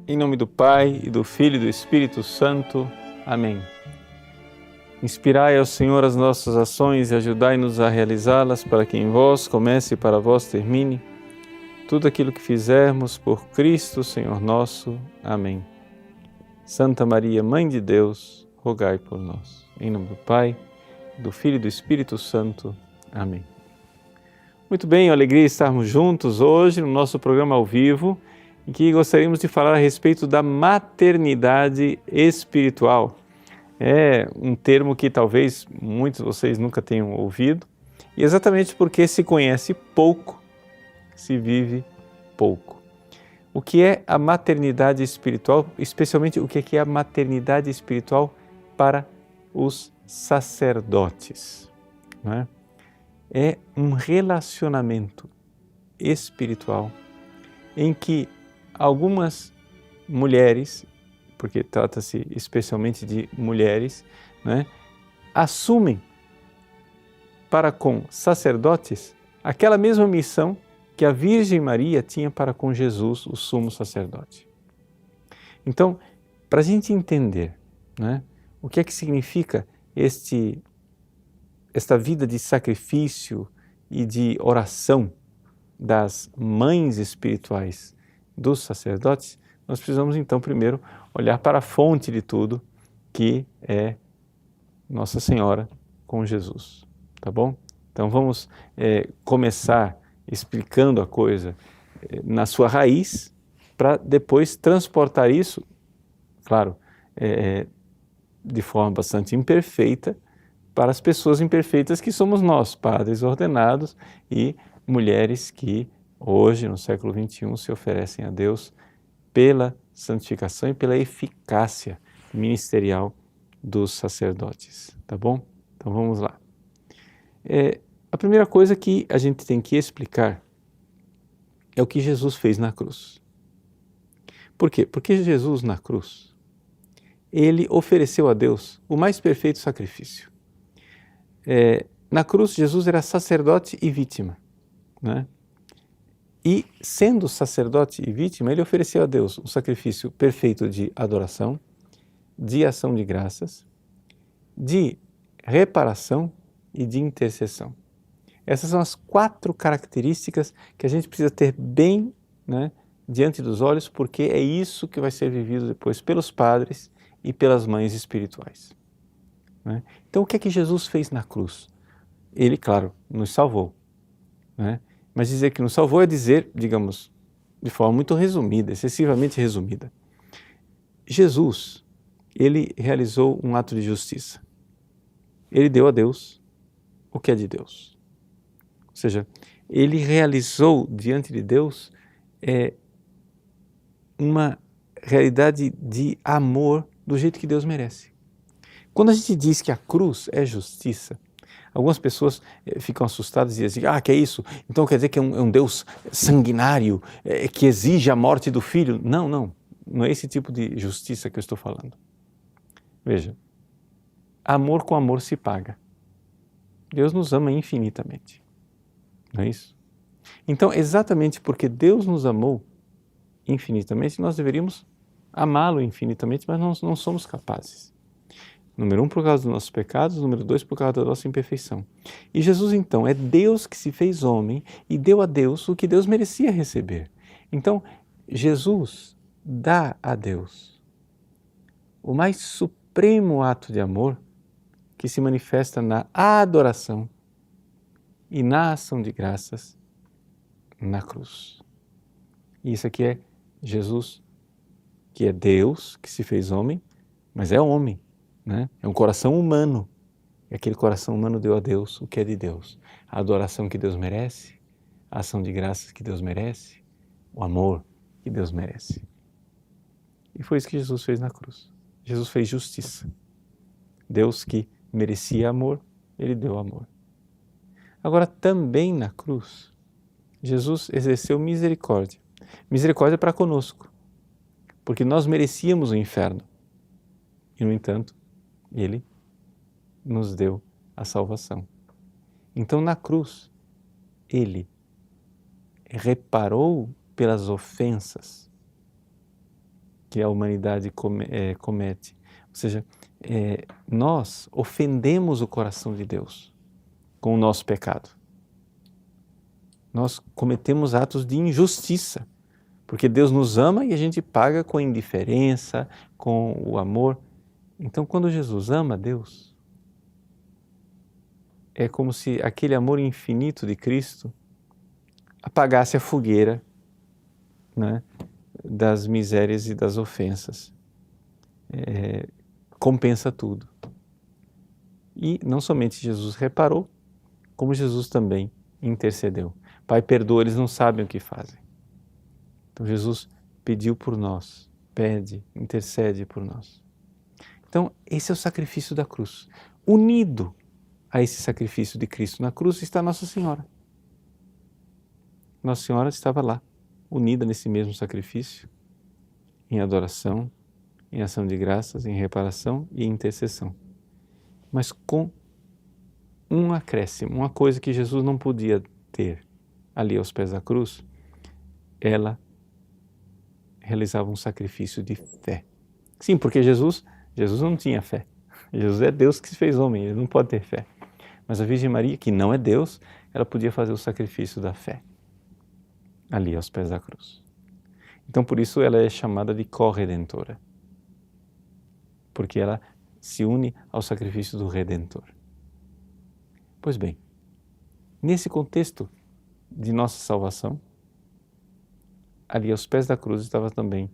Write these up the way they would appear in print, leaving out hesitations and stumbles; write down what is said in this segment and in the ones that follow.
Em nome do Pai, e do Filho e do Espírito Santo. Amém. Inspirai ao Senhor as nossas ações e ajudai-nos a realizá-las, para que em vós comece e para vós termine tudo aquilo que fizermos por Cristo, Senhor nosso. Amém. Santa Maria, Mãe de Deus, rogai por nós. Em nome do Pai, do Filho e do Espírito Santo. Amém. Muito bem, alegria estarmos juntos hoje no nosso programa ao vivo, em que gostaríamos de falar a respeito da maternidade espiritual. É um termo que talvez muitos de vocês nunca tenham ouvido, e exatamente porque se conhece pouco, se vive pouco. O que é a maternidade espiritual, especialmente o que é a maternidade espiritual para os sacerdotes, não é? É um relacionamento espiritual em que algumas mulheres, porque trata-se especialmente de mulheres, né, assumem para com sacerdotes aquela mesma missão que a Virgem Maria tinha para com Jesus, o sumo sacerdote. Então, para a gente entender, né, o que é que significa esta vida de sacrifício e de oração das mães espirituais dos sacerdotes, nós precisamos então primeiro olhar para a fonte de tudo, que é Nossa Senhora com Jesus, tá bom? Então vamos começar explicando a coisa na sua raiz, para depois transportar isso, claro, de forma bastante imperfeita, para as pessoas imperfeitas que somos nós, padres ordenados e mulheres que hoje, no século XXI, se oferecem a Deus pela santificação e pela eficácia ministerial dos sacerdotes, tá bom? Então vamos lá. A primeira coisa que a gente tem que explicar é o que Jesus fez na cruz. Por quê? Porque Jesus na cruz, ele ofereceu a Deus o mais perfeito sacrifício. Na cruz, Jesus era sacerdote e vítima, né? E, sendo sacerdote e vítima, ele ofereceu a Deus um sacrifício perfeito de adoração, de ação de graças, de reparação e de intercessão. Essas são as 4 características que a gente precisa ter bem, né, diante dos olhos, porque é isso que vai ser vivido depois pelos padres e pelas mães espirituais, né? Então, o que é que Jesus fez na cruz? Ele, claro, nos salvou, né? Mas dizer que nos salvou é dizer, digamos, de forma muito resumida, excessivamente resumida. Jesus, ele realizou um ato de justiça. Ele deu a Deus o que é de Deus. Ou seja, ele realizou diante de Deus uma realidade de amor do jeito que Deus merece. Quando a gente diz que a cruz é justiça, algumas pessoas ficam assustadas e dizem, que é isso? Então quer dizer que é um Deus sanguinário, que exige a morte do filho? Não, não é esse tipo de justiça que eu estou falando. Veja, amor com amor se paga. Deus nos ama infinitamente, não é isso? Então, exatamente porque Deus nos amou infinitamente, nós deveríamos amá-lo infinitamente, mas nós não somos capazes. Número 1, por causa dos nossos pecados. Número 2, por causa da nossa imperfeição. E Jesus, então, é Deus que se fez homem e deu a Deus o que Deus merecia receber. Então, Jesus dá a Deus o mais supremo ato de amor, que se manifesta na adoração e na ação de graças na cruz. E isso aqui é Jesus, que é Deus, que se fez homem, mas é homem, né? É um coração humano, e aquele coração humano deu a Deus o que é de Deus, a adoração que Deus merece, a ação de graças que Deus merece, o amor que Deus merece. E foi isso que Jesus fez na cruz. Jesus fez justiça. Deus que merecia amor, ele deu amor. Agora, também na cruz, Jesus exerceu misericórdia. Misericórdia para conosco, porque nós merecíamos o inferno. E, no entanto, ele nos deu a salvação. Então, na cruz, ele reparou pelas ofensas que a humanidade comete. Ou seja, nós ofendemos o coração de Deus com o nosso pecado. Nós cometemos atos de injustiça, porque Deus nos ama e a gente paga com a indiferença, com o amor. Então, quando Jesus ama Deus, é como se aquele amor infinito de Cristo apagasse a fogueira, né, das misérias e das ofensas. Compensa tudo. E não somente Jesus reparou, como Jesus também intercedeu. Pai, perdoa, eles não sabem o que fazem. Então Jesus pediu por nós, pede, intercede por nós. Então esse é o sacrifício da cruz. Unido a esse sacrifício de Cristo na cruz está Nossa Senhora. Nossa Senhora estava lá, unida nesse mesmo sacrifício, em adoração, em ação de graças, em reparação e em intercessão. Mas com um acréscimo, uma coisa que Jesus não podia ter ali aos pés da cruz, ela realizava um sacrifício de fé. Sim, porque Jesus não tinha fé. Jesus é Deus que se fez homem, ele não pode ter fé. Mas a Virgem Maria, que não é Deus, ela podia fazer o sacrifício da fé ali aos pés da cruz. Então por isso ela é chamada de corredentora, porque ela se une ao sacrifício do Redentor. Pois bem, nesse contexto de nossa salvação, ali aos pés da cruz estava também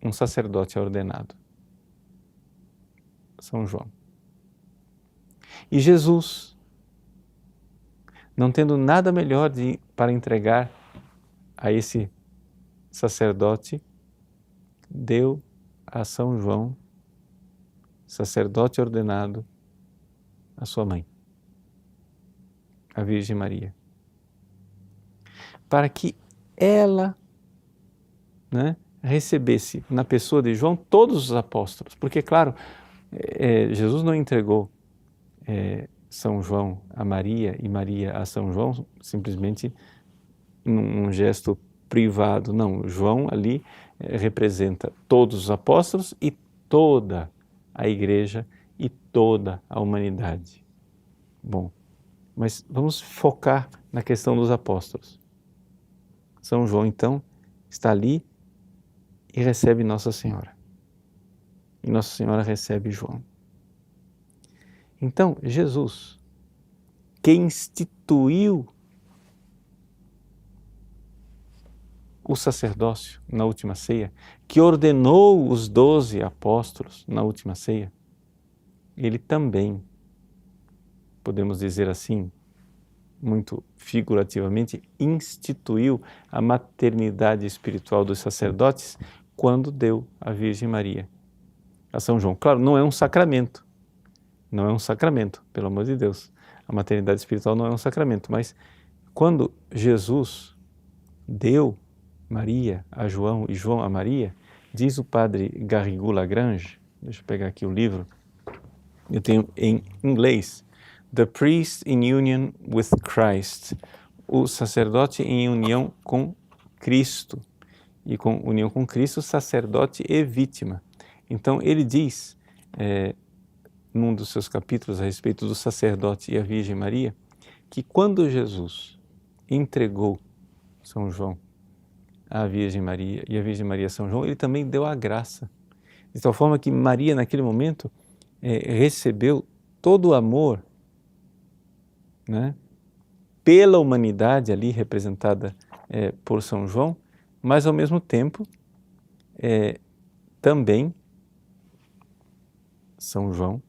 um sacerdote ordenado, São João. E Jesus, não tendo nada melhor para entregar a esse sacerdote, deu a São João, sacerdote ordenado, a sua mãe, a Virgem Maria, para que ela, né, recebesse na pessoa de João todos os apóstolos, porque claro, Jesus não entregou São João a Maria e Maria a São João simplesmente num gesto privado, não, João ali representa todos os apóstolos e toda a igreja e toda a humanidade. Bom, mas vamos focar na questão dos apóstolos. São João então está ali e recebe Nossa Senhora. E Nossa Senhora recebe João. Então, Jesus, que instituiu o sacerdócio na última ceia, que ordenou os 12 apóstolos na última ceia, ele também, podemos dizer assim, muito figurativamente, instituiu a maternidade espiritual dos sacerdotes quando deu a Virgem Maria a São João. Claro, não é um sacramento, pelo amor de Deus. A maternidade espiritual não é um sacramento, mas quando Jesus deu Maria a João e João a Maria, diz o padre Garrigou-Lagrange, deixa eu pegar aqui o livro, eu tenho em inglês, The Priest in Union with Christ, o sacerdote em união com Cristo, e com união com Cristo, sacerdote e vítima. Então ele diz, num dos seus capítulos a respeito do sacerdote e a Virgem Maria, que quando Jesus entregou São João à Virgem Maria e a Virgem Maria a São João, ele também deu a graça, de tal forma que Maria naquele momento recebeu todo o amor, né, pela humanidade ali representada por São João, mas ao mesmo tempo também São João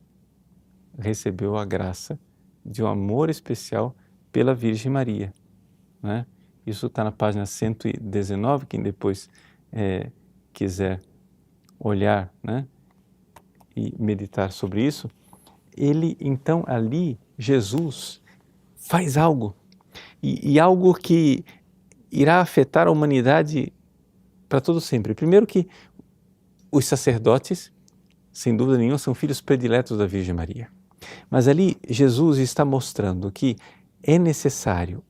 recebeu a graça de um amor especial pela Virgem Maria, né? Isso está na página 119, quem depois quiser olhar, né, e meditar sobre isso. Ele, então, ali, Jesus faz algo, e algo que irá afetar a humanidade para todo sempre. Primeiro que os sacerdotes, sem dúvida nenhuma, são filhos prediletos da Virgem Maria. Mas ali Jesus está mostrando que é necessário,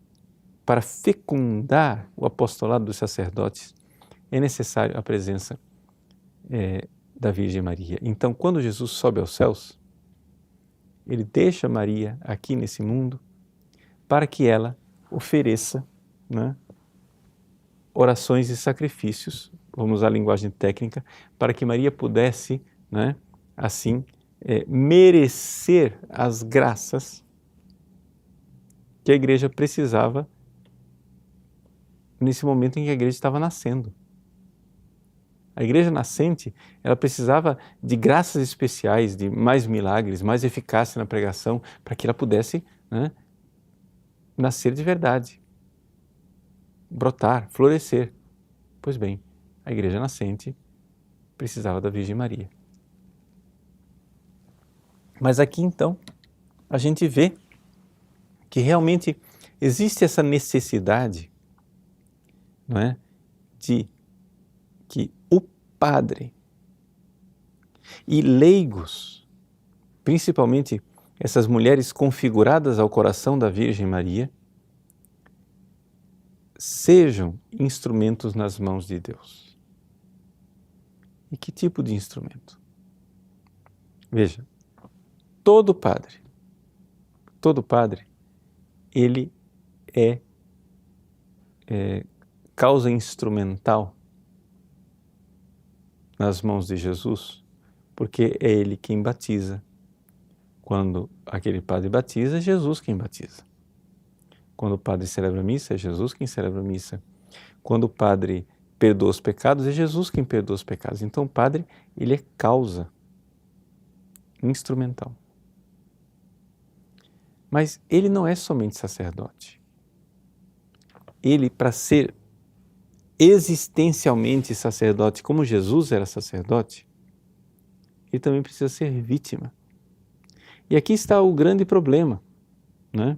para fecundar o apostolado dos sacerdotes, é necessário a presença da Virgem Maria. Então, quando Jesus sobe aos céus, ele deixa Maria aqui nesse mundo para que ela ofereça, né, orações e sacrifícios, vamos usar a linguagem técnica, para que Maria pudesse, né, assim, merecer as graças que a igreja precisava nesse momento em que a igreja estava nascendo. A igreja nascente, ela precisava de graças especiais, de mais milagres, mais eficácia na pregação, para que ela pudesse, né, nascer de verdade, brotar, florescer. Pois bem, a igreja nascente precisava da Virgem Maria. Mas aqui então, a gente vê que realmente existe essa necessidade, não é, de que o padre e leigos, principalmente essas mulheres configuradas ao coração da Virgem Maria, sejam instrumentos nas mãos de Deus. E que tipo de instrumento? Veja, todo padre, ele é causa instrumental nas mãos de Jesus, porque é ele quem batiza. Quando aquele padre batiza, é Jesus quem batiza. Quando o padre celebra a missa, é Jesus quem celebra a missa. Quando o padre perdoa os pecados, é Jesus quem perdoa os pecados. Então o padre, ele é causa instrumental. Mas ele não é somente sacerdote. Ele, para ser existencialmente sacerdote, como Jesus era sacerdote, ele também precisa ser vítima. E aqui está o grande problema, né?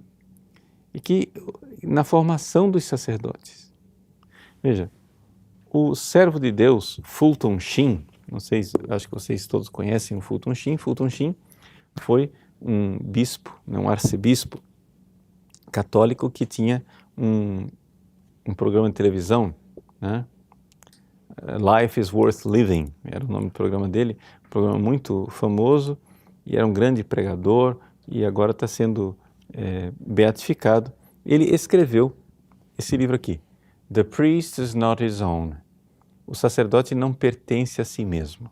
E que na formação dos sacerdotes. Veja, o servo de Deus, Fulton Sheen, não sei, acho que vocês todos conhecem o Fulton Sheen. Fulton Sheen foi um bispo, um arcebispo católico que tinha um programa de televisão, né? Life is Worth Living, era o nome do programa dele, um programa muito famoso, e era um grande pregador, e agora está sendo beatificado. Ele escreveu esse livro aqui, The Priest is Not His Own. O sacerdote não pertence a si mesmo,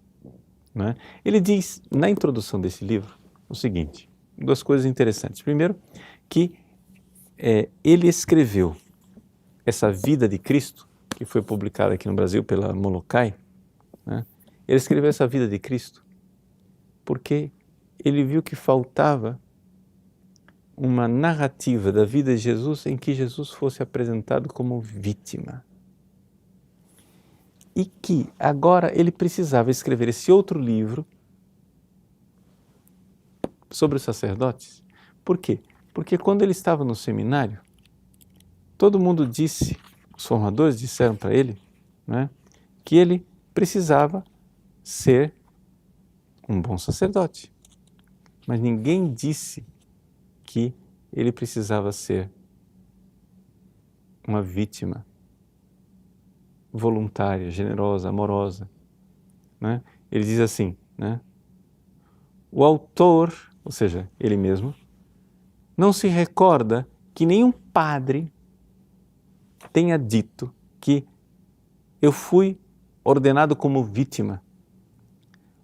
né? Ele diz, na introdução desse livro, o seguinte, duas coisas interessantes. Primeiro, que ele escreveu essa vida de Cristo, que foi publicada aqui no Brasil pela Molokai, né? Ele escreveu essa vida de Cristo porque ele viu que faltava uma narrativa da vida de Jesus em que Jesus fosse apresentado como vítima. E que agora ele precisava escrever esse outro livro sobre os sacerdotes. Por quê? Porque quando ele estava no seminário, todo mundo disse, os formadores disseram para ele, né, que ele precisava ser um bom sacerdote. Mas ninguém disse que ele precisava ser uma vítima voluntária, generosa, amorosa, né? Ele diz assim, né, o autor, ou seja, ele mesmo, não se recorda que nenhum padre tenha dito que eu fui ordenado como vítima,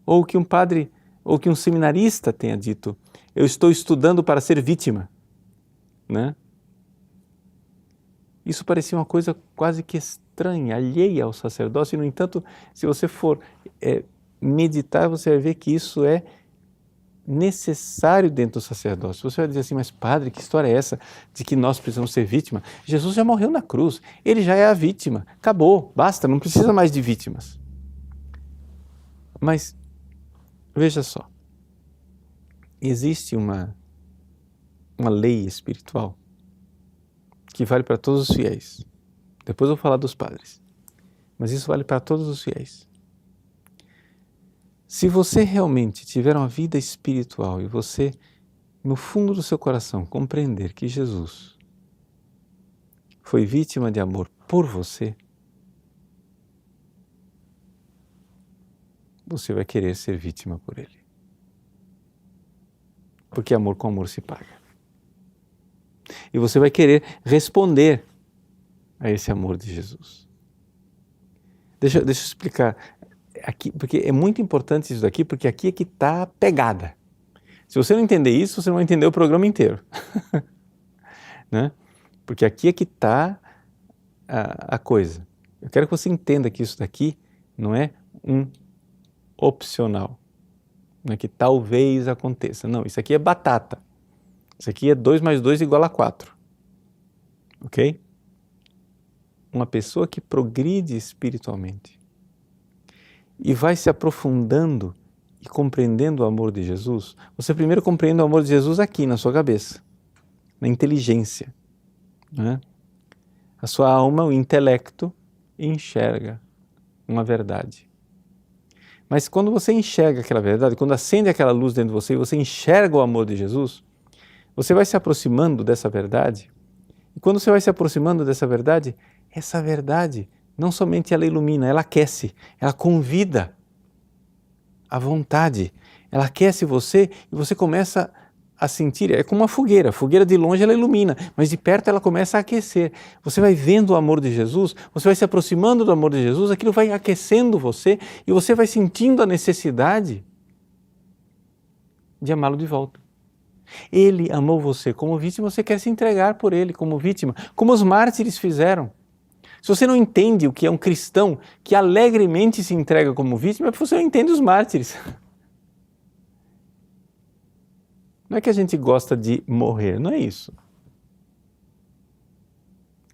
ou que um padre, ou que um seminarista tenha dito, eu estou estudando para ser vítima, né? Isso parecia uma coisa quase que estranha, alheia ao sacerdócio, e no entanto, se você for meditar, você vai ver que isso é necessário dentro do sacerdócio. Você vai dizer assim, mas padre, que história é essa de que nós precisamos ser vítima? Jesus já morreu na cruz, ele já é a vítima, acabou, basta, não precisa mais de vítimas. Mas, veja só, existe uma lei espiritual que vale para todos os fiéis. Depois eu vou falar dos padres, mas isso vale para todos os fiéis. Se você realmente tiver uma vida espiritual e você, no fundo do seu coração, compreender que Jesus foi vítima de amor por você, você vai querer ser vítima por ele. Porque amor com amor se paga. E você vai querer responder a esse amor de Jesus. Deixa eu explicar aqui, porque é muito importante isso daqui, porque aqui é que está a pegada. Se você não entender isso, você não vai entender o programa inteiro. Né? Porque aqui é que está a coisa. Eu quero que você entenda que isso daqui não é um opcional, não é que talvez aconteça. Não, isso aqui é batata. Isso aqui é 2 mais 2 igual a 4. Ok? Uma pessoa que progride espiritualmente e vai se aprofundando e compreendendo o amor de Jesus, você primeiro compreende o amor de Jesus aqui na sua cabeça, na inteligência. Né? A sua alma, o intelecto, enxerga uma verdade. Mas quando você enxerga aquela verdade, quando acende aquela luz dentro de você e você enxerga o amor de Jesus, você vai se aproximando dessa verdade. E quando você vai se aproximando dessa verdade, essa verdade não somente ela ilumina, ela aquece, ela convida à vontade, ela aquece você e você começa a sentir, é como uma fogueira, a fogueira de longe ela ilumina, mas de perto ela começa a aquecer. Você vai vendo o amor de Jesus, você vai se aproximando do amor de Jesus, aquilo vai aquecendo você e você vai sentindo a necessidade de amá-lo de volta. Ele amou você como vítima, você quer se entregar por ele como vítima, como os mártires fizeram. Se você não entende o que é um cristão que alegremente se entrega como vítima, é porque você não entende os mártires. Não é que a gente gosta de morrer, não é isso.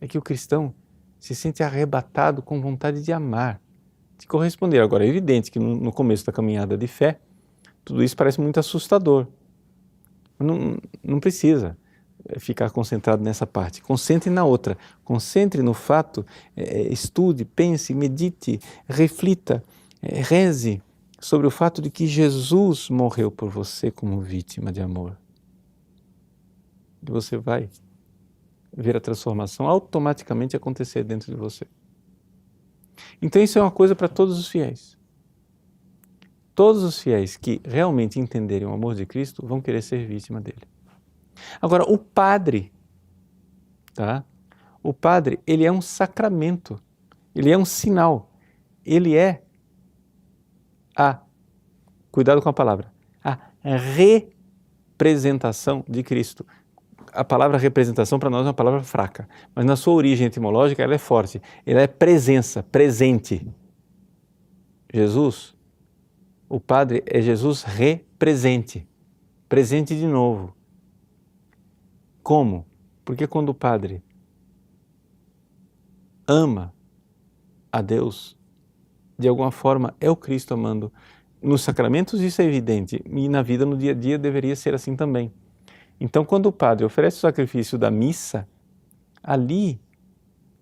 É que o cristão se sente arrebatado com vontade de amar, de corresponder. Agora, é evidente que no começo da caminhada de fé, tudo isso parece muito assustador. Não precisa ficar concentrado nessa parte. Concentre na outra. Concentre no fato, estude, pense, medite, reflita, reze sobre o fato de que Jesus morreu por você como vítima de amor. E você vai ver a transformação automaticamente acontecer dentro de você. Então isso é uma coisa para todos os fiéis. Todos os fiéis que realmente entenderem o amor de Cristo vão querer ser vítima dele. Agora, o padre, tá? O padre, ele é um sacramento, ele é um sinal, ele é cuidado com a palavra, a representação de Cristo. A palavra representação para nós é uma palavra fraca, mas na sua origem etimológica ela é forte, ela é presença, presente. Jesus, o Padre é Jesus represente, presente de novo. Como? Porque quando o Padre ama a Deus, de alguma forma é o Cristo amando. Nos sacramentos isso é evidente e na vida, no dia a dia, deveria ser assim também. Então, quando o Padre oferece o sacrifício da missa, ali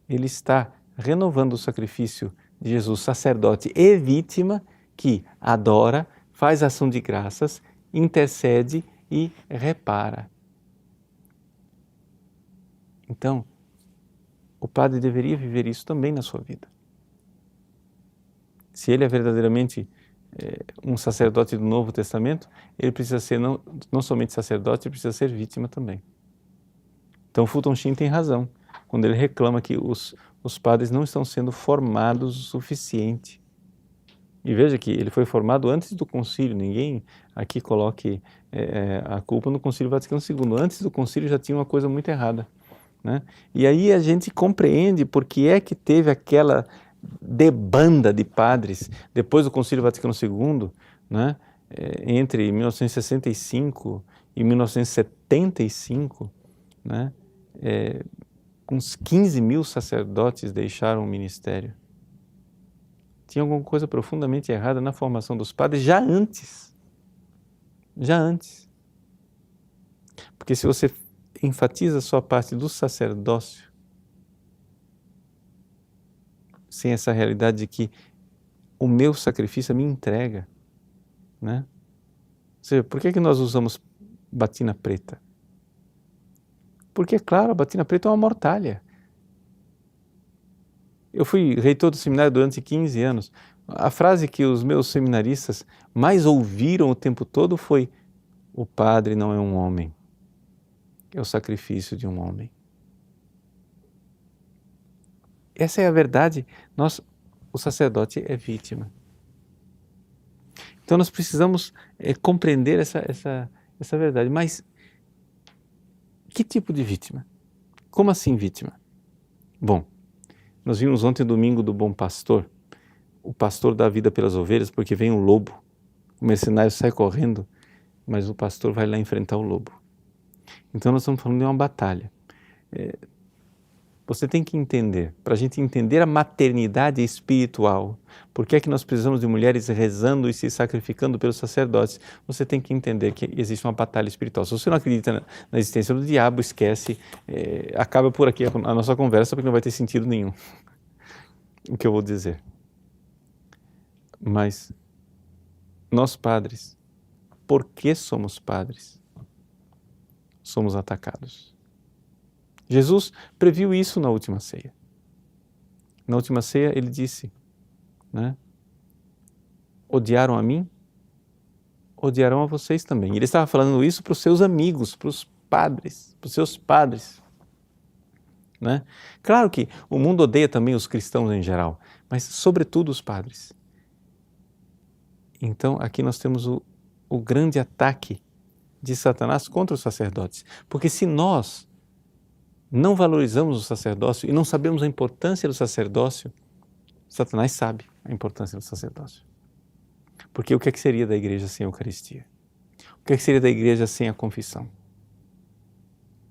ele está renovando o sacrifício de Jesus, sacerdote e vítima, que adora, faz ação de graças, intercede e repara. Então, o padre deveria viver isso também na sua vida. Se ele é verdadeiramente um sacerdote do Novo Testamento, ele precisa ser não somente sacerdote, ele precisa ser vítima também. Então Fulton Sheen tem razão quando ele reclama que os padres não estão sendo formados o suficiente. E veja que ele foi formado antes do concílio, ninguém aqui coloque a culpa no Concílio Vaticano II. Antes do concílio já tinha uma coisa muito errada. Né? E aí a gente compreende por que é que teve aquela debanda de padres depois do Concílio Vaticano II, né? Entre 1965 e 1975, né? Uns 15 mil sacerdotes deixaram o ministério. Tinha alguma coisa profundamente errada na formação dos padres já antes. Já antes. Porque se você enfatiza só a parte do sacerdócio, sem essa realidade de que o meu sacrifício me entrega, né? Ou seja, por que nós usamos batina preta? Porque, claro, a batina preta é uma mortalha. Eu fui reitor do seminário durante 15 anos. A frase que os meus seminaristas mais ouviram o tempo todo foi: o padre não é um homem, é o sacrifício de um homem. Essa é a verdade. O sacerdote é vítima. Então nós precisamos compreender essa verdade. Mas que tipo de vítima? Como assim vítima? Bom, nós vimos ontem domingo do bom pastor. O pastor dá a vida pelas ovelhas porque vem um lobo. O mercenário sai correndo, mas o pastor vai lá enfrentar o lobo. Então nós estamos falando de uma batalha. Você tem que entender, para a gente entender a maternidade espiritual, por que é que nós precisamos de mulheres rezando e se sacrificando pelos sacerdotes, você tem que entender que existe uma batalha espiritual. Se você não acredita na existência do diabo, esquece, acaba por aqui a nossa conversa, porque não vai ter sentido nenhum o que eu vou dizer. Mas nós padres, por que somos padres? Somos atacados. Jesus previu isso na última ceia. Na última ceia ele disse, né? Odiaram a mim, odiarão a vocês também. Ele estava falando isso para os seus amigos, para os padres, para os seus padres. Né? Claro que o mundo odeia também os cristãos em geral, mas sobretudo os padres. Então aqui nós temos o grande ataque de Satanás contra os sacerdotes. Porque se nós não valorizamos o sacerdócio e não sabemos a importância do sacerdócio, Satanás sabe a importância do sacerdócio. Porque o que é que seria da igreja sem a Eucaristia? O que é que seria da igreja sem a confissão?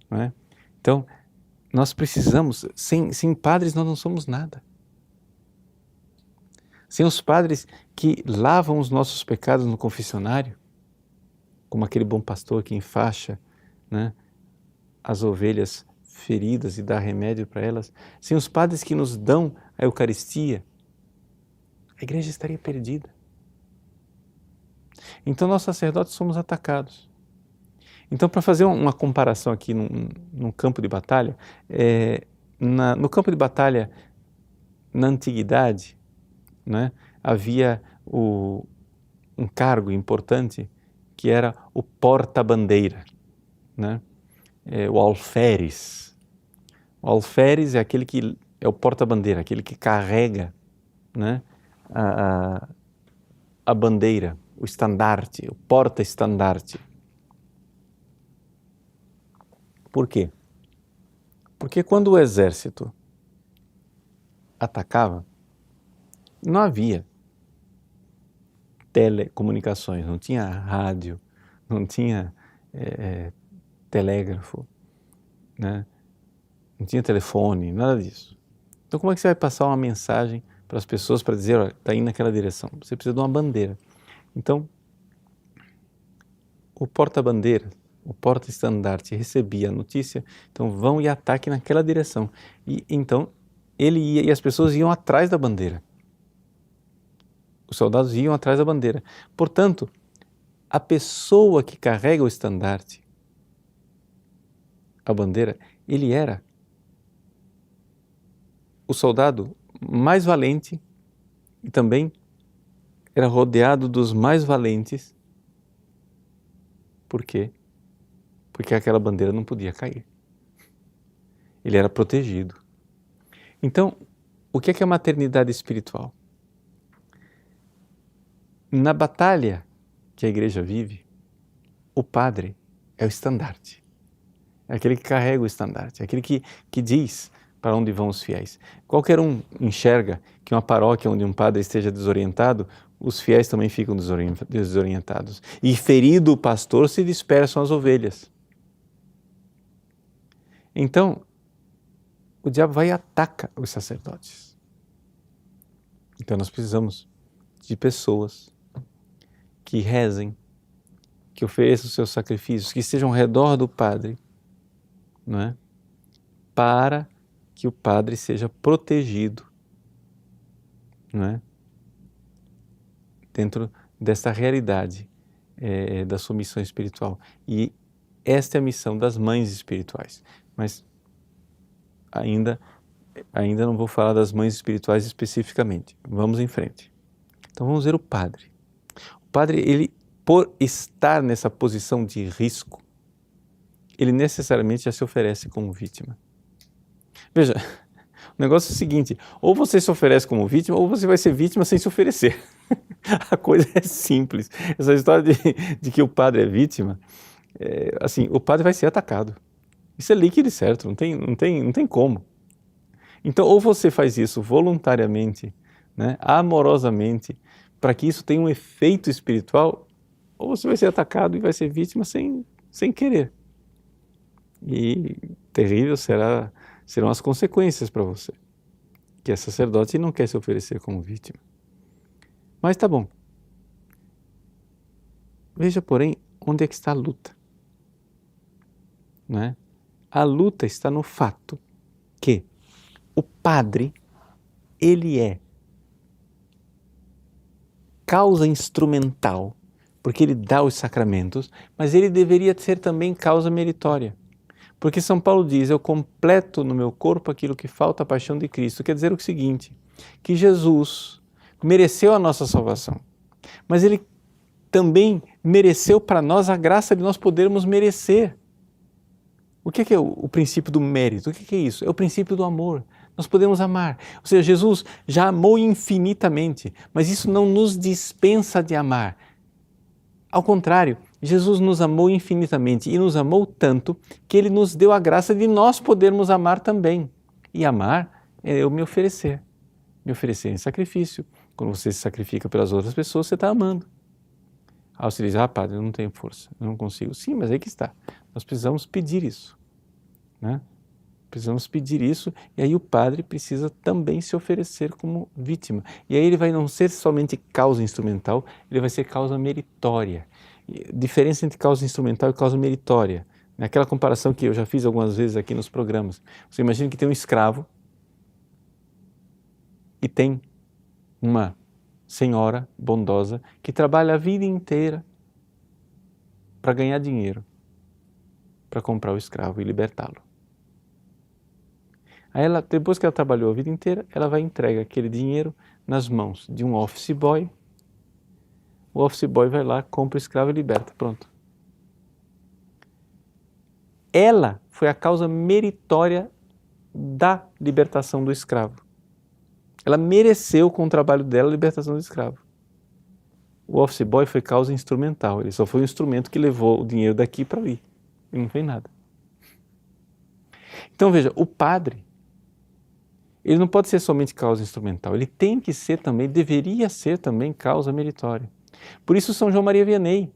Não é? Então, nós precisamos, sem padres nós não somos nada. Sem os padres que lavam os nossos pecados no confessionário, como aquele bom pastor que enfaixa, né, as ovelhas feridas e dá remédio para elas, sem os padres que nos dão a Eucaristia, a igreja estaria perdida. Então nós sacerdotes somos atacados. Então, para fazer uma comparação aqui num campo de batalha, no campo de batalha na antiguidade, né, havia um cargo importante que era o porta-bandeira, né, o alferes. O alferes é aquele que é o porta-bandeira, aquele que carrega, né, a bandeira, o estandarte, o porta-estandarte. Por quê? Porque quando o exército atacava, não havia telecomunicações, não tinha rádio, não tinha telégrafo, né? Não tinha telefone, nada disso. Então como é que você vai passar uma mensagem para as pessoas para dizer, olha, está indo naquela direção? Você precisa de uma bandeira. Então, o porta-bandeira, o porta-estandarte recebia a notícia, então vão e ataquem naquela direção. E então ele ia e as pessoas iam atrás da bandeira. Os soldados iam atrás da bandeira. Portanto, a pessoa que carrega o estandarte, a bandeira, ele era o soldado mais valente e também era rodeado dos mais valentes. Por quê? Porque aquela bandeira não podia cair. Ele era protegido. Então, o que é a maternidade espiritual? Na batalha que a igreja vive, o padre é o estandarte. É aquele que carrega o estandarte, é aquele que diz para onde vão os fiéis. Qualquer um enxerga que uma paróquia onde um padre esteja desorientado, os fiéis também ficam desorientados. E ferido o pastor, se dispersam as ovelhas. Então, o diabo vai e ataca os sacerdotes. Então nós precisamos de pessoas que rezem, que ofereçam os seus sacrifícios, que estejam ao redor do padre, não é? Para que o padre seja protegido, não é? Dentro desta realidade da sua missão espiritual. E esta é a missão das mães espirituais. Mas ainda não vou falar das mães espirituais especificamente. Vamos em frente. Então vamos ver o padre. O padre, ele, por estar nessa posição de risco, ele necessariamente já se oferece como vítima. Veja, o negócio é o seguinte, ou você se oferece como vítima, ou você vai ser vítima sem se oferecer. A coisa é simples. Essa história de que o padre é vítima, assim, o padre vai ser atacado. Isso é líquido e certo, não tem como. Então, ou você faz isso voluntariamente, né, amorosamente, para que isso tenha um efeito espiritual, ou você vai ser atacado e vai ser vítima sem querer. E terrível serão as consequências para você, que é sacerdote e não quer se oferecer como vítima. Mas tá bom. Veja, porém, onde é que está a luta. Né? A luta está no fato que o padre, ele é causa instrumental, porque ele dá os sacramentos, mas ele deveria ser também causa meritória. Porque São Paulo diz, eu completo no meu corpo aquilo que falta à paixão de Cristo. Quer dizer o seguinte, que Jesus mereceu a nossa salvação, mas ele também mereceu para nós a graça de nós podermos merecer. O que é o princípio do mérito? O que é isso? É o princípio do amor. Nós podemos amar. Ou seja, Jesus já amou infinitamente, mas isso não nos dispensa de amar. Ao contrário, Jesus nos amou infinitamente e nos amou tanto que Ele nos deu a graça de nós podermos amar também. E amar é eu me oferecer em sacrifício. Quando você se sacrifica pelas outras pessoas, você está amando. Aí você diz, padre, eu não tenho força, eu não consigo. Sim, mas aí que está. Nós precisamos pedir isso. Né? Precisamos pedir isso e aí o padre precisa também se oferecer como vítima. E aí ele vai não ser somente causa instrumental, ele vai ser causa meritória. Diferença entre causa instrumental e causa meritória. Naquela comparação que eu já fiz algumas vezes aqui nos programas. Você imagina que tem um escravo e tem uma senhora bondosa que trabalha a vida inteira para ganhar dinheiro, para comprar o escravo e libertá-lo. Aí ela, depois que ela trabalhou a vida inteira, ela vai entregar aquele dinheiro nas mãos de um office boy. O office boy vai lá, compra o escravo e liberta, pronto. Ela foi a causa meritória da libertação do escravo. Ela mereceu com o trabalho dela a libertação do escravo. O office boy foi causa instrumental, ele só foi o instrumento que levou o dinheiro daqui para ali. Ele não fez nada. Então veja, o padre, ele não pode ser somente causa instrumental, ele tem que ser também, deveria ser também causa meritória. Por isso São João Maria Vianney.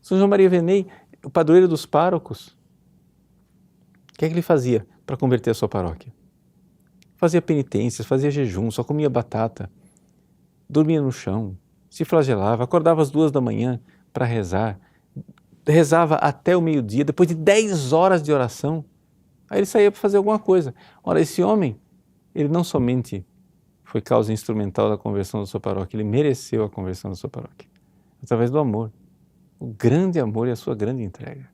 São João Maria Vianney, o padroeiro dos párocos, o que é que ele fazia para converter a sua paróquia? Fazia penitências, fazia jejum, só comia batata, dormia no chão, se flagelava, acordava às 2 da manhã para rezar, rezava até o meio-dia, depois de 10 horas de oração, aí ele saía para fazer alguma coisa. Ora, esse homem, ele não somente foi causa instrumental da conversão da sua paróquia, ele mereceu a conversão da sua paróquia, através do amor, o grande amor e a sua grande entrega.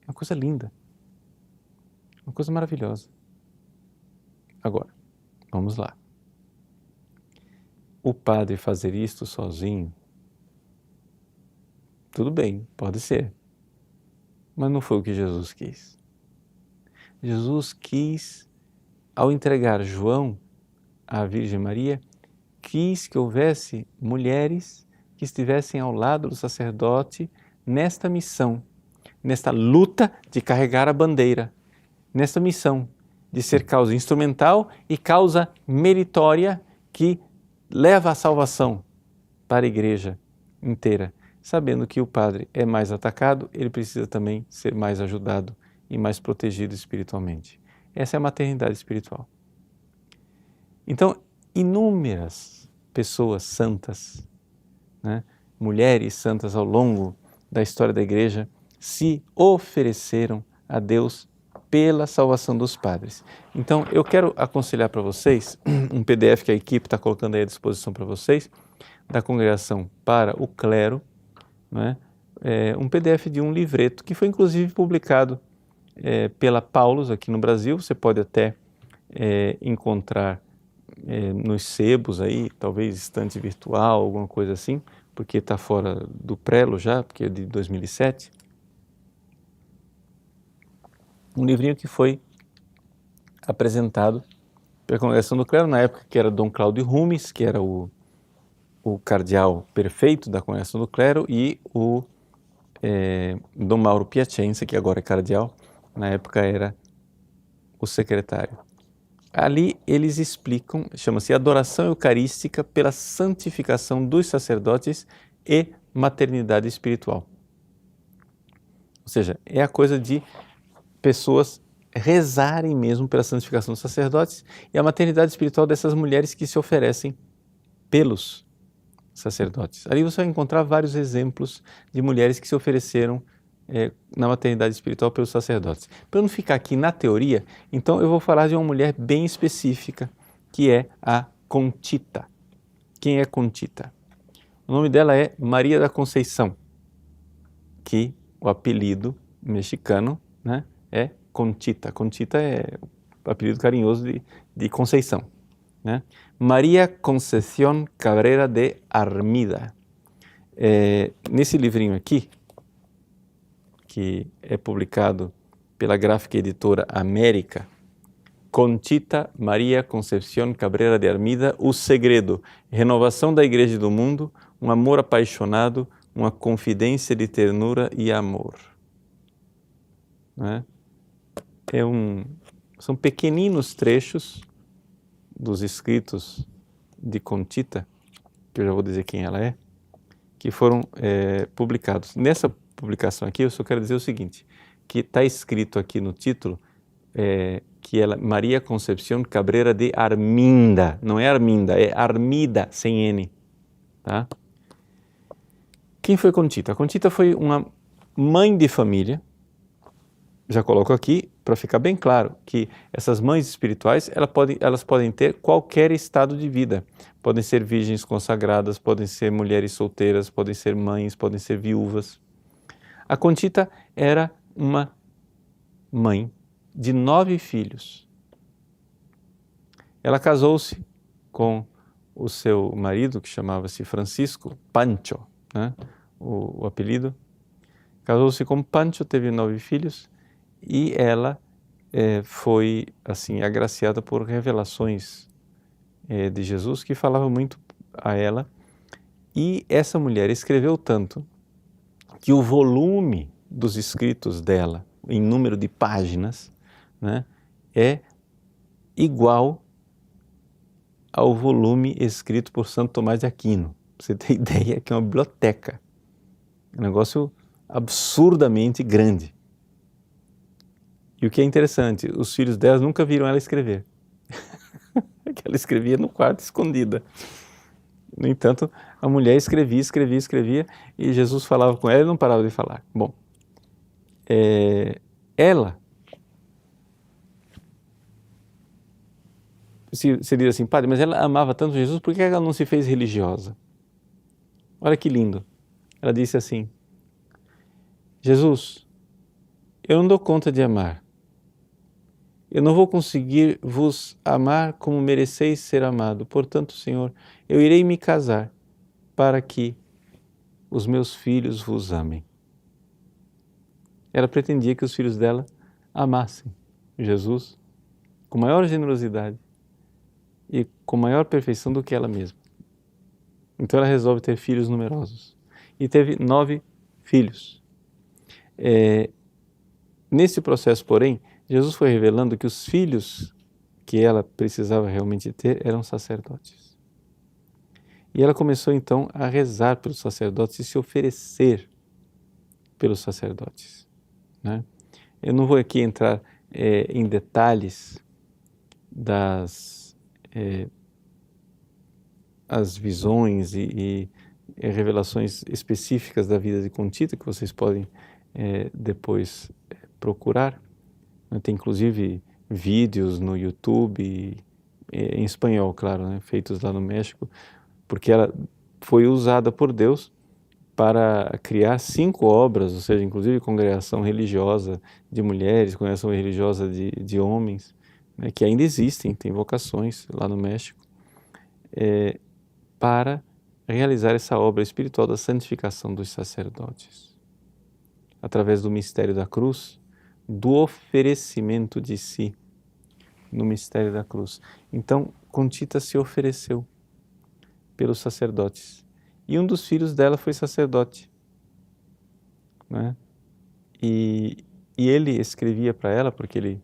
É uma coisa linda, uma coisa maravilhosa. Agora, vamos lá. O padre fazer isto sozinho, tudo bem, pode ser, mas não foi o que Jesus quis. Jesus quis, ao entregar João à Virgem Maria, quis que houvesse mulheres que estivessem ao lado do sacerdote nesta missão, nesta luta de carregar a bandeira, nesta missão de ser causa instrumental e causa meritória que leva à salvação para a igreja inteira. Sabendo que o padre é mais atacado, ele precisa também ser mais ajudado e mais protegido espiritualmente. Essa é a maternidade espiritual. Então, inúmeras pessoas santas, né, mulheres santas ao longo da história da igreja, se ofereceram a Deus pela salvação dos padres. Então, eu quero aconselhar para vocês um PDF que a equipe está colocando aí à disposição para vocês, da Congregação para o Clero, né? Um PDF de um livreto que foi inclusive publicado pela Paulus aqui no Brasil. Você pode até encontrar nos sebos aí, talvez estante virtual, alguma coisa assim, porque está fora do prelo já, porque é de 2007. Um livrinho que foi apresentado pela Congregação do Clero, na época que era Dom Cláudio Rumes, que era o cardeal perfeito da Congregação do Clero, e o Dom Mauro Piacenza, que agora é cardeal, na época era o secretário. Ali eles explicam, chama-se Adoração Eucarística pela Santificação dos Sacerdotes e Maternidade Espiritual. Ou seja, é a coisa de pessoas rezarem mesmo pela santificação dos sacerdotes e a maternidade espiritual dessas mulheres que se oferecem pelos sacerdotes. Ali você vai encontrar vários exemplos de mulheres que se ofereceram na maternidade espiritual pelos sacerdotes. Para não ficar aqui na teoria, então eu vou falar de uma mulher bem específica, que é a Conchita. Quem é Conchita? O nome dela é Maria da Conceição, que o apelido mexicano, né, é Conchita. Conchita é o apelido carinhoso de Conceição, né? Maria Conceição Cabrera de Armida. Nesse livrinho aqui, que é publicado pela gráfica editora América, Conchita Maria Concepción Cabrera de Armida, O Segredo, Renovação da Igreja e do Mundo, um amor apaixonado, uma confidência de ternura e amor. Né? São pequeninos trechos dos escritos de Conchita, que eu já vou dizer quem ela é, que foram publicados. Nessa publicação aqui eu só quero dizer o seguinte, que está escrito aqui no título que ela, Maria Concepción Cabrera de Arminda, não é Arminda, é Armida, sem N. Tá? Quem foi Conchita? Conchita foi uma mãe de família, já coloco aqui para ficar bem claro que essas mães espirituais elas podem ter qualquer estado de vida. Podem ser virgens consagradas, podem ser mulheres solteiras, podem ser mães, podem ser viúvas. A Conchita era uma mãe de 9 filhos. Ela casou-se com o seu marido, que chamava-se Francisco Pancho, né? o apelido. Casou-se com Pancho, teve 9 filhos e ela foi assim agraciada por revelações de Jesus que falava muito a ela. E essa mulher escreveu tanto que o volume dos escritos dela, em número de páginas, né, é igual ao volume escrito por Santo Tomás de Aquino. Você tem ideia que é uma biblioteca, um negócio absurdamente grande. E o que é interessante, os filhos dela nunca viram ela escrever. Ela escrevia no quarto, escondida. No entanto, a mulher escrevia e Jesus falava com ela e não parava de falar. Bom, ela, você diz assim, padre, mas ela amava tanto Jesus, por que ela não se fez religiosa? Olha que lindo. Ela disse assim, Jesus, eu não dou conta de amar. Eu não vou conseguir vos amar como mereceis ser amado. Portanto, Senhor, eu irei me casar para que os meus filhos vos amem. Ela pretendia que os filhos dela amassem Jesus com maior generosidade e com maior perfeição do que ela mesma. Então ela resolve ter filhos numerosos. E teve 9 filhos. Nesse processo, porém, Jesus foi revelando que os filhos que ela precisava realmente ter eram sacerdotes. E ela começou então a rezar pelos sacerdotes e se oferecer pelos sacerdotes. Né? Eu não vou aqui entrar em detalhes das as visões e revelações específicas da vida de Conchita, que vocês podem depois procurar. Tem inclusive vídeos no YouTube, em espanhol, claro, né, feitos lá no México, porque ela foi usada por Deus para criar 5 obras, ou seja, inclusive congregação religiosa de mulheres, congregação religiosa de homens, né, que ainda existem, tem vocações lá no México. para realizar essa obra espiritual da santificação dos sacerdotes, através do mistério da cruz, do oferecimento de si no mistério da cruz. Então, Conchita se ofereceu pelos sacerdotes. E um dos filhos dela foi sacerdote, né? E ele escrevia para ela, porque ele,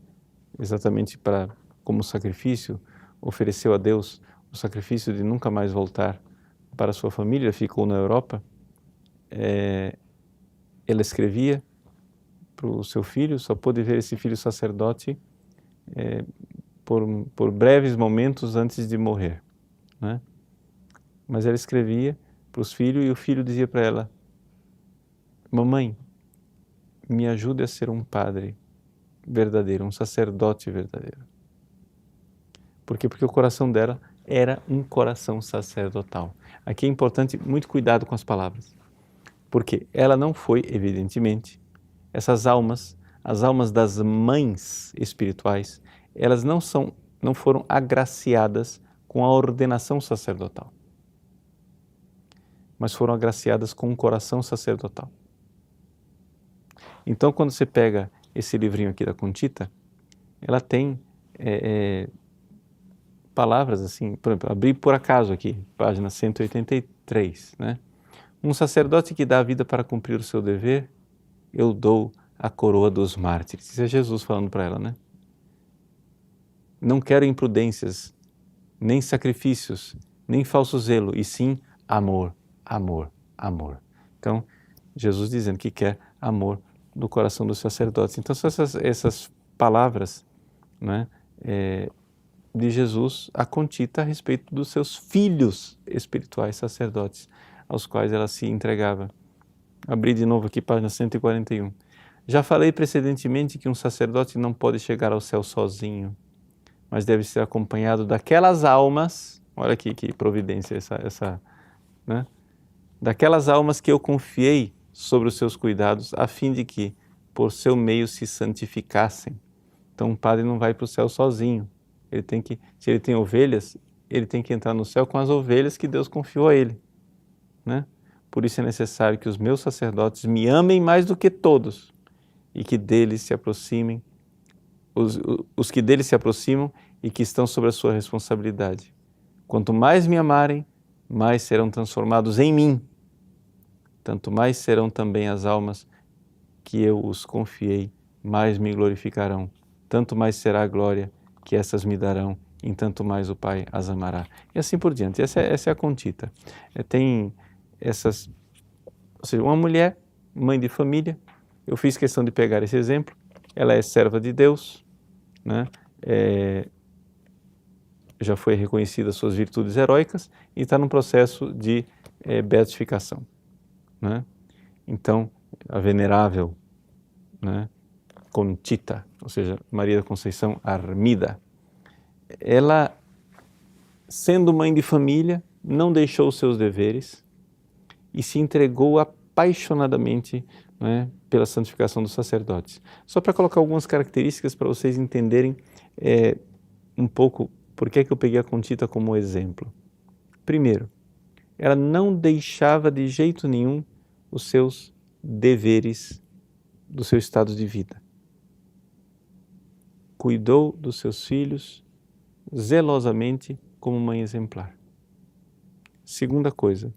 exatamente como sacrifício, ofereceu a Deus o sacrifício de nunca mais voltar para sua família, ficou na Europa. Ela escrevia para o seu filho, só pôde ver esse filho sacerdote por breves momentos antes de morrer, né? Mas ela escrevia para os filhos e o filho dizia para ela: mamãe, me ajude a ser um padre verdadeiro, um sacerdote verdadeiro. Por quê? Porque o coração dela era um coração sacerdotal. Aqui é importante muito cuidado com as palavras, porque ela não foi, evidentemente, essas almas, as almas das mães espirituais, elas não foram agraciadas com a ordenação sacerdotal, mas foram agraciadas com um coração sacerdotal. Então, quando você pega esse livrinho aqui da Conchita, ela tem palavras assim, por exemplo, abri por acaso aqui, página 183, né? Um sacerdote que dá a vida para cumprir o seu dever, eu dou a coroa dos mártires. Isso é Jesus falando para ela, né? Não quero imprudências, nem sacrifícios, nem falso zelo, e sim amor, amor, amor. Então, Jesus dizendo que quer amor no coração dos sacerdotes. Então, são essas palavras, né, de Jesus a Conchita a respeito dos seus filhos espirituais sacerdotes, aos quais ela se entregava. Abri de novo aqui, página 141. Já falei precedentemente que um sacerdote não pode chegar ao céu sozinho, mas deve ser acompanhado daquelas almas, olha aqui que providência né? Daquelas almas que eu confiei sobre os seus cuidados, a fim de que, por seu meio, se santificassem. Então, um padre não vai para o céu sozinho. Se ele tem ovelhas, ele tem que entrar no céu com as ovelhas que Deus confiou a ele, né? Por isso é necessário que os meus sacerdotes me amem mais do que todos e que deles se aproximem, os que deles se aproximam e que estão sob a sua responsabilidade. Quanto mais me amarem, mais serão transformados em mim. Tanto mais serão também as almas que eu os confiei, mais me glorificarão. Tanto mais será a glória que essas me darão, em tanto mais o Pai as amará. E assim por diante. Essa é a Conchita. Tem essas... Ou seja, uma mulher, mãe de família, eu fiz questão de pegar esse exemplo, ela é serva de Deus, né? Já foi reconhecida as suas virtudes heróicas e está num processo de beatificação, né? Então, a venerável, né, Conchita, ou seja, Maria da Conceição Armida, ela, sendo mãe de família, não deixou os seus deveres e se entregou apaixonadamente, né, pela santificação dos sacerdotes. Só para colocar algumas características para vocês entenderem um pouco por que eu peguei a Conchita como exemplo. Primeiro, ela não deixava de jeito nenhum os seus deveres do seu estado de vida. Cuidou dos seus filhos zelosamente como mãe exemplar. Segunda coisa,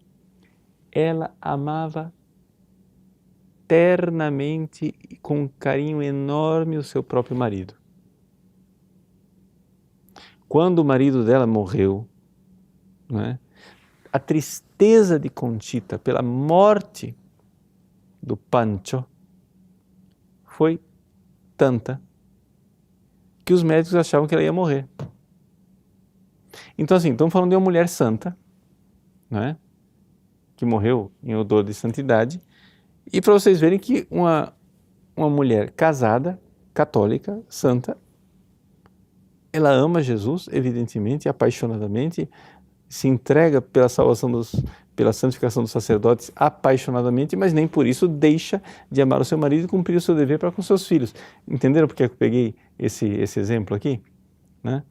ela amava ternamente e com um carinho enorme o seu próprio marido. Quando o marido dela morreu, né, a tristeza de Conchita pela morte do Pancho foi tanta que os médicos achavam que ela ia morrer. Então, assim, estamos falando de uma mulher santa, né, que morreu em odor de santidade, e para vocês verem que uma mulher casada, católica, santa, ela ama Jesus, evidentemente, apaixonadamente, se entrega pela salvação pela santificação dos sacerdotes apaixonadamente, mas nem por isso deixa de amar o seu marido e cumprir o seu dever para com seus filhos. Entenderam por que eu peguei esse exemplo aqui? Né?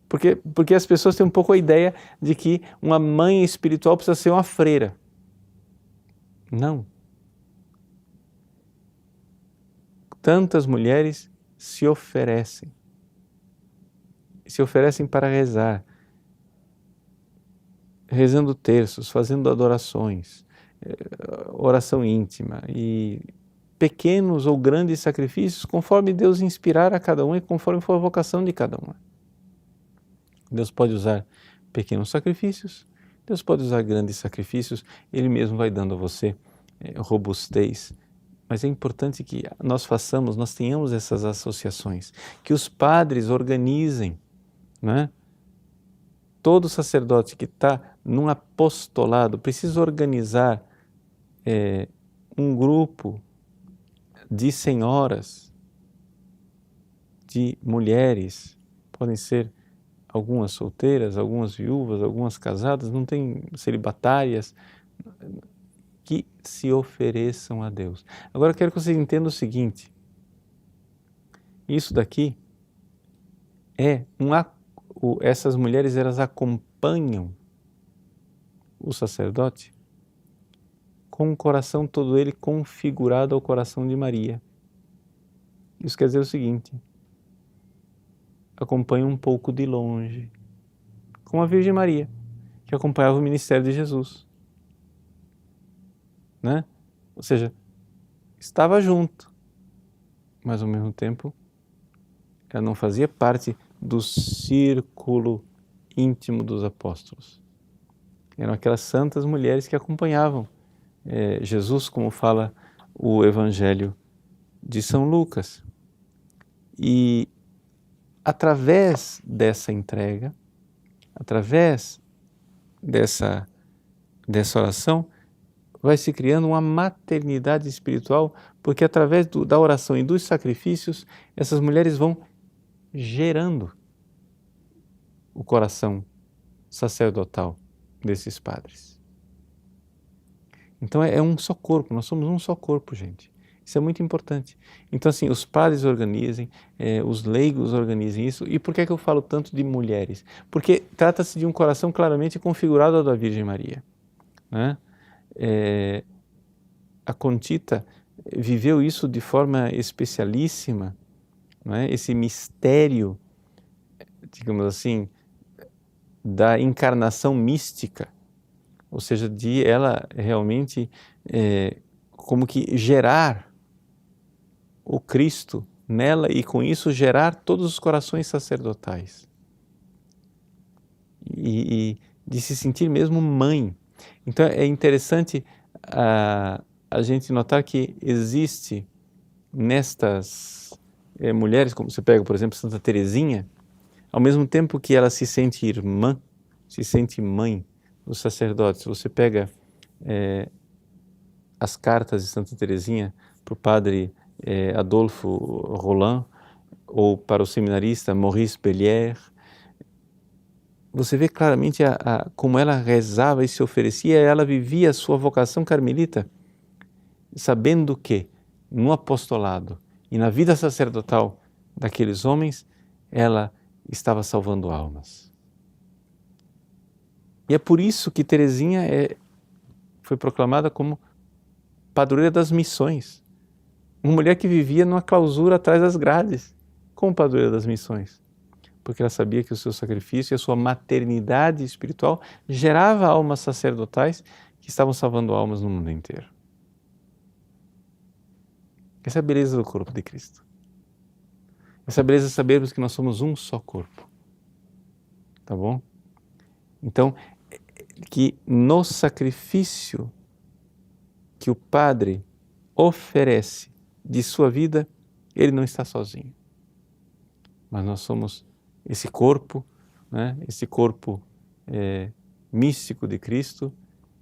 Porque as pessoas têm um pouco a ideia de que uma mãe espiritual precisa ser uma freira. Não. Tantas mulheres se oferecem para rezar, rezando terços, fazendo adorações, oração íntima e pequenos ou grandes sacrifícios, conforme Deus inspirar a cada um e conforme for a vocação de cada uma. Deus pode usar pequenos sacrifícios, Deus pode usar grandes sacrifícios, Ele mesmo vai dando a você robustez. Mas é importante que nós tenhamos essas associações, que os padres organizem, né? Todo sacerdote que está num apostolado precisa organizar um grupo de senhoras, de mulheres, podem ser algumas solteiras, algumas viúvas, algumas casadas, não tem celibatárias, que se ofereçam a Deus. Agora eu quero que vocês entendam o seguinte, isso daqui essas mulheres, elas acompanham o sacerdote com o coração todo ele configurado ao coração de Maria. Isso quer dizer o seguinte, acompanham um pouco de longe, como a Virgem Maria, que acompanhava o ministério de Jesus. Né? Ou seja, estava junto, mas ao mesmo tempo ela não fazia parte do círculo íntimo dos apóstolos. Eram aquelas santas mulheres que acompanhavam Jesus, como fala o Evangelho de São Lucas. E através dessa entrega, através dessa oração, vai se criando uma maternidade espiritual, porque através da oração e dos sacrifícios, essas mulheres vão gerando o coração sacerdotal desses padres. Então é um só corpo, nós somos um só corpo, gente. Isso é muito importante. Então assim, os padres organizem, os leigos organizem isso. E por que é que eu falo tanto de mulheres? Porque trata-se de um coração claramente configurado ao da Virgem Maria, né? A Conchita viveu isso de forma especialíssima, não é? Esse mistério, digamos assim, da encarnação mística, ou seja, de ela realmente como que gerar o Cristo nela e com isso gerar todos os corações sacerdotais e de se sentir mesmo mãe. Então é interessante a gente notar que existe nestas mulheres, como você pega, por exemplo, Santa Teresinha, ao mesmo tempo que ela se sente irmã, se sente mãe dos sacerdotes. Você pega as cartas de Santa Teresinha para o padre Adolfo Roland ou para o seminarista Maurice Bellière, você vê claramente como ela rezava e se oferecia, ela vivia a sua vocação carmelita, sabendo que no apostolado e na vida sacerdotal daqueles homens, ela estava salvando almas. E é por isso que Teresinha foi proclamada como padroeira das missões. Uma mulher que vivia numa clausura atrás das grades, como padroeira das missões. Porque ela sabia que o seu sacrifício e a sua maternidade espiritual gerava almas sacerdotais que estavam salvando almas no mundo inteiro. Essa é a beleza do corpo de Cristo. Essa é a beleza de sabermos que nós somos um só corpo. Tá bom? Então, que no sacrifício que o Padre oferece de sua vida, ele não está sozinho. Mas nós somos esse corpo, né? Esse corpo místico de Cristo,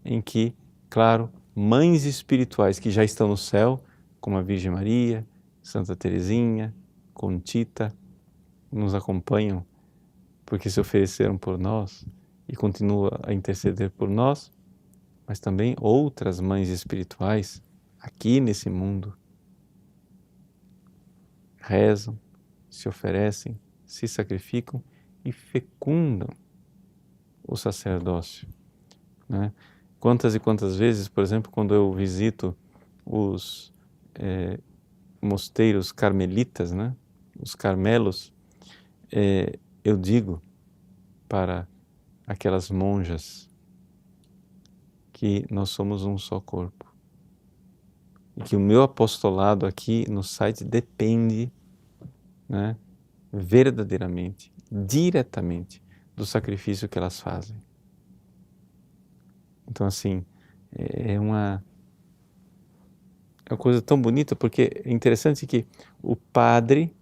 em que, claro, mães espirituais que já estão no céu, como a Virgem Maria, Santa Teresinha, Conchita, nos acompanham porque se ofereceram por nós e continuam a interceder por nós, mas também outras mães espirituais aqui nesse mundo rezam, se oferecem, se sacrificam e fecundam o sacerdócio, né? Quantas e quantas vezes, por exemplo, quando eu visito os mosteiros carmelitas, né? Os carmelos, eu digo para aquelas monjas que nós somos um só corpo e que o meu apostolado aqui no site depende, né, verdadeiramente, diretamente do sacrifício que elas fazem. Então, assim, é uma coisa tão bonita, porque é interessante que o padre,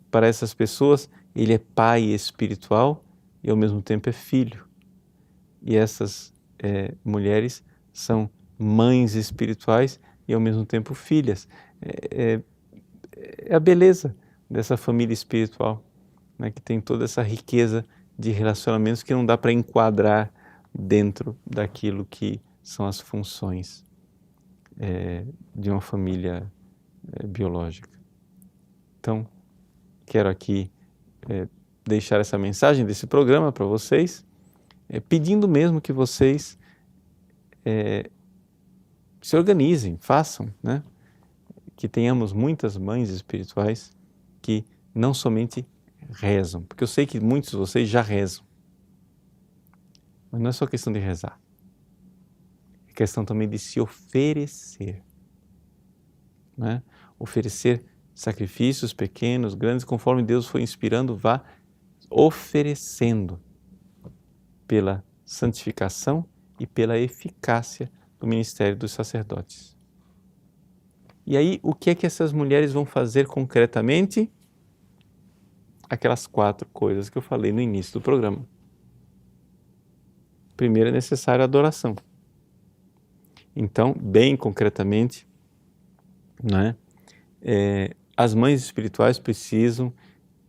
para essas pessoas, ele é pai espiritual e ao mesmo tempo é filho. E essas mulheres são mães espirituais e ao mesmo tempo filhas. É a beleza dessa família espiritual, né, que tem toda essa riqueza de relacionamentos que não dá para enquadrar dentro daquilo que são as funções de uma família biológica. Então, quero aqui deixar essa mensagem desse programa para vocês, pedindo mesmo que vocês se organizem, façam, né? Que tenhamos muitas mães espirituais que não somente rezam, porque eu sei que muitos de vocês já rezam, mas não é só questão de rezar, é questão também de se oferecer, né? Oferecer sacrifícios pequenos, grandes, conforme Deus foi inspirando, vá oferecendo pela santificação e pela eficácia do ministério dos sacerdotes. E aí, o que é que essas mulheres vão fazer concretamente? Aquelas 4 coisas que eu falei no início do programa. Primeiro é necessária a adoração. Então, bem concretamente, né, as mães espirituais precisam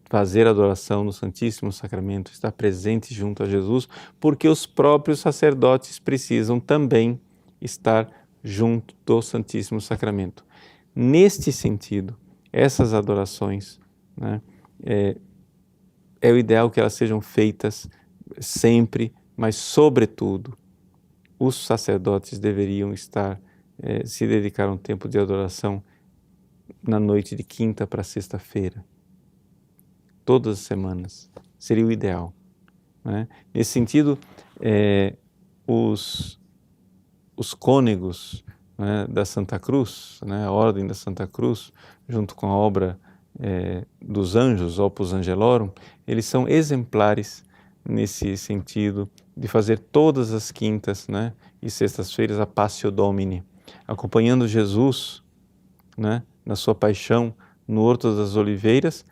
fazer adoração no Santíssimo Sacramento, estar presente junto a Jesus, porque os próprios sacerdotes precisam também estar junto do Santíssimo Sacramento. Neste sentido, essas adorações, né, é o ideal que elas sejam feitas sempre, mas sobretudo, os sacerdotes deveriam estar, se dedicar a um tempo de adoração na noite de quinta para sexta-feira, todas as semanas, seria o ideal, né? Nesse sentido, os cônegos, né, da Santa Cruz, né, a Ordem da Santa Cruz, junto com a obra dos anjos, Opus Angelorum, eles são exemplares nesse sentido de fazer todas as quintas, né, e sextas-feiras a Passio Domini, acompanhando Jesus, né, na sua paixão no Horto das Oliveiras,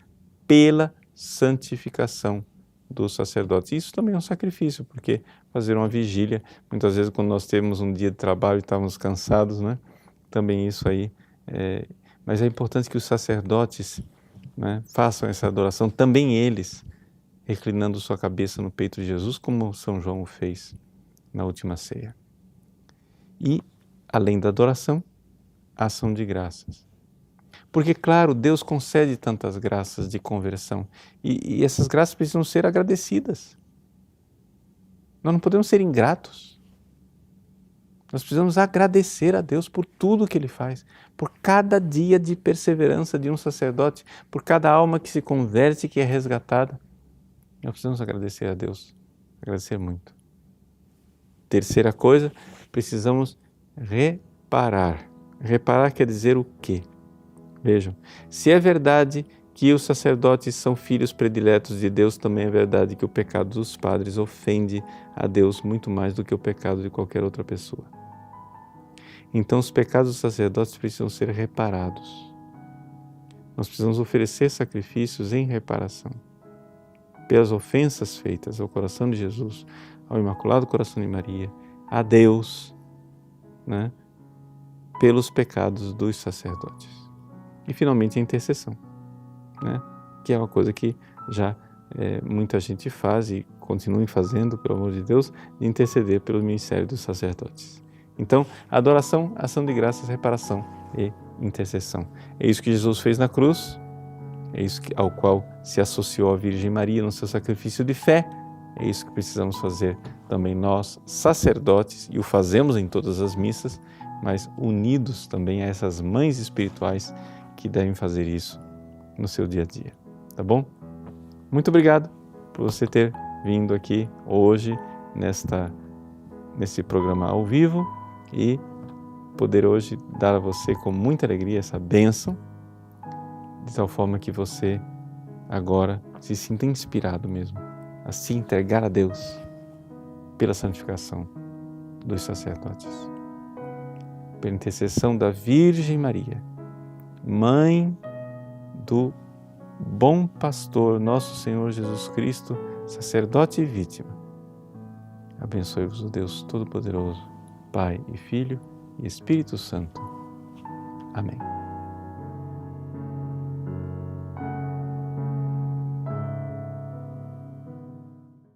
pela santificação dos sacerdotes. Isso também é um sacrifício, porque fazer uma vigília, muitas vezes quando nós temos um dia de trabalho e estamos cansados, né, também isso aí, mas é importante que os sacerdotes, né, façam essa adoração, também eles, reclinando sua cabeça no peito de Jesus, como São João o fez na última ceia. E, além da adoração, a ação de graças. Porque, claro, Deus concede tantas graças de conversão e essas graças precisam ser agradecidas. Nós não podemos ser ingratos. Nós precisamos agradecer a Deus por tudo que Ele faz, por cada dia de perseverança de um sacerdote, por cada alma que se converte e que é resgatada. Nós precisamos agradecer a Deus, agradecer muito. Terceira coisa, precisamos reparar. Reparar quer dizer o quê? Vejam, se é verdade que os sacerdotes são filhos prediletos de Deus, também é verdade que o pecado dos padres ofende a Deus muito mais do que o pecado de qualquer outra pessoa. Então, os pecados dos sacerdotes precisam ser reparados. Nós precisamos oferecer sacrifícios em reparação pelas ofensas feitas ao coração de Jesus, ao Imaculado Coração de Maria, a Deus, né, pelos pecados dos sacerdotes. E, finalmente, a intercessão, né, que é uma coisa que já muita gente faz e continue fazendo, pelo amor de Deus, de interceder pelo ministério dos sacerdotes. Então, adoração, ação de graças, reparação e intercessão. É isso que Jesus fez na cruz, é isso ao qual se associou a Virgem Maria no seu sacrifício de fé. É isso que precisamos fazer também nós, sacerdotes, e o fazemos em todas as missas, mas unidos também a essas mães espirituais que devem fazer isso no seu dia a dia. Tá bom? Muito obrigado por você ter vindo aqui hoje nesse programa ao vivo e poder hoje dar a você com muita alegria essa bênção, de tal forma que você agora se sinta inspirado mesmo a se entregar a Deus pela santificação dos sacerdotes. Pela intercessão da Virgem Maria, Mãe do bom pastor, nosso Senhor Jesus Cristo, sacerdote e vítima. Abençoe-vos o Deus Todo-Poderoso, Pai e Filho e Espírito Santo. Amém.